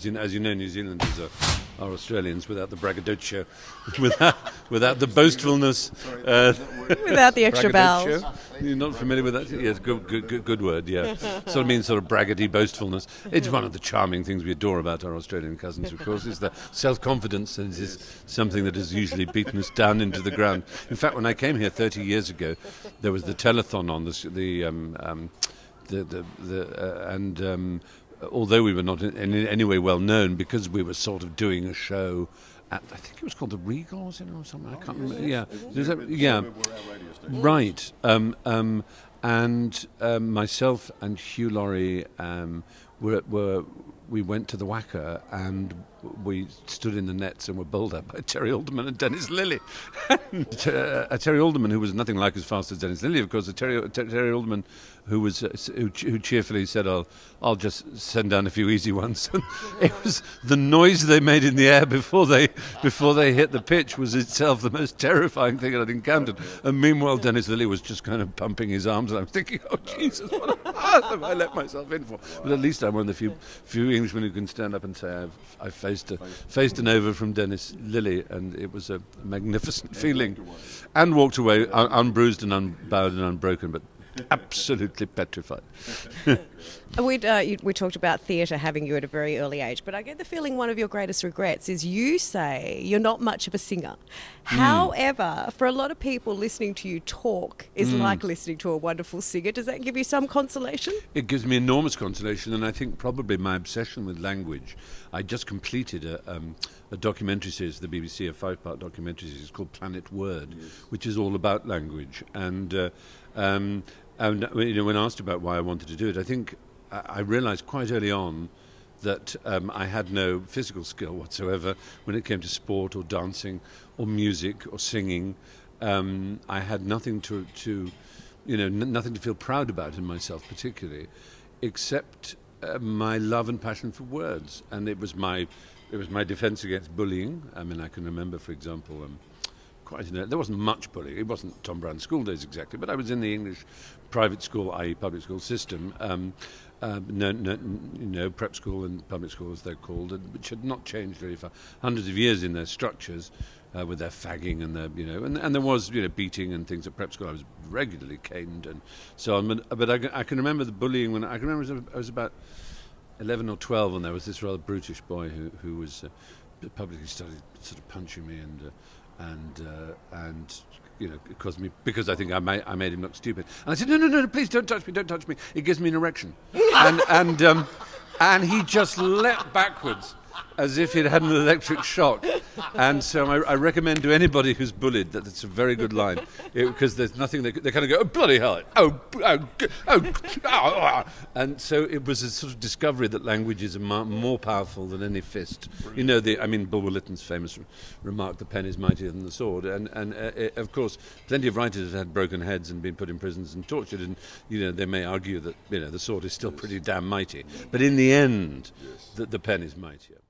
because as you know, New Zealanders are Australians without the braggadocio, without the boastfulness, without the extra vowels. You're not familiar with that? Yes, good word. Yeah, sort of means sort of braggedy boastfulness. It's one of the charming things we adore about our Australian cousins, of course, is the self-confidence, and is something that has usually beaten us down into the ground. In fact, when I came here 30 years ago, there was the telethon on although we were not in any way well known, because we were sort of doing a show at, I think it was called the Regal, or something. I can't remember. Yeah, right. And myself and Hugh Laurie we went to the Wacker and we stood in the nets and were bowled out by Terry Alderman and Dennis Lilly. And, Terry Alderman, who was nothing like as fast as Dennis Lilly, of course. Terry Alderman, who cheerfully said, "I'll just send down a few easy ones." It was the noise they made in the air before they hit the pitch was itself the most terrifying thing I'd encountered. And meanwhile, Dennis Lilly was just kind of pumping his arms, and I'm thinking, "Oh Jesus, what on earth have I let myself in for?" But at least I'm one of the few Englishmen who can stand up and say I faced an over from Dennis Lilly, and it was a magnificent feeling, and walked away unbruised and unbowed and unbroken, but absolutely petrified. We talked about theatre having you at a very early age, but I get the feeling one of your greatest regrets is you say you're not much of a singer. However, for a lot of people, listening to you talk is like listening to a wonderful singer. Does that give you some consolation? It gives me enormous consolation, and I think probably my obsession with language. I just completed a documentary series for the BBC, a 5-part documentary series called Planet Word, which is all about language. And when asked about why I wanted to do it, I think I realised quite early on that I had no physical skill whatsoever when it came to sport or dancing or music or singing. I had nothing nothing to feel proud about in myself particularly, except my love and passion for words, and it was my defence against bullying. I mean, I can remember, for example, there wasn't much bullying. It wasn't Tom Brown's school days exactly, but I was in the English private school, i.e. public school system, prep school and public school as they're called, which had not changed really for hundreds of years in their structures, with their fagging and their, and there was, beating and things at prep school. I was regularly caned and so on. But I can remember the bullying when I was about 11 or 12, and there was this rather brutish boy who was publicly started sort of punching me and it caused me, because I think I made him look stupid. And I said, no, please don't touch me. It gives me an erection. and he just leapt backwards as if he'd had an electric shock. And so I recommend to anybody who's bullied that it's a very good line, because there's nothing they kind of go, "Oh, bloody hell, oh." And so it was a sort of discovery that language is more powerful than any fist. Bulwer Lytton's famous remark, "The pen is mightier than the sword," and of course plenty of writers have had broken heads and been put in prisons and tortured, and they may argue that the sword is still pretty damn mighty, but in the end the pen is mightier.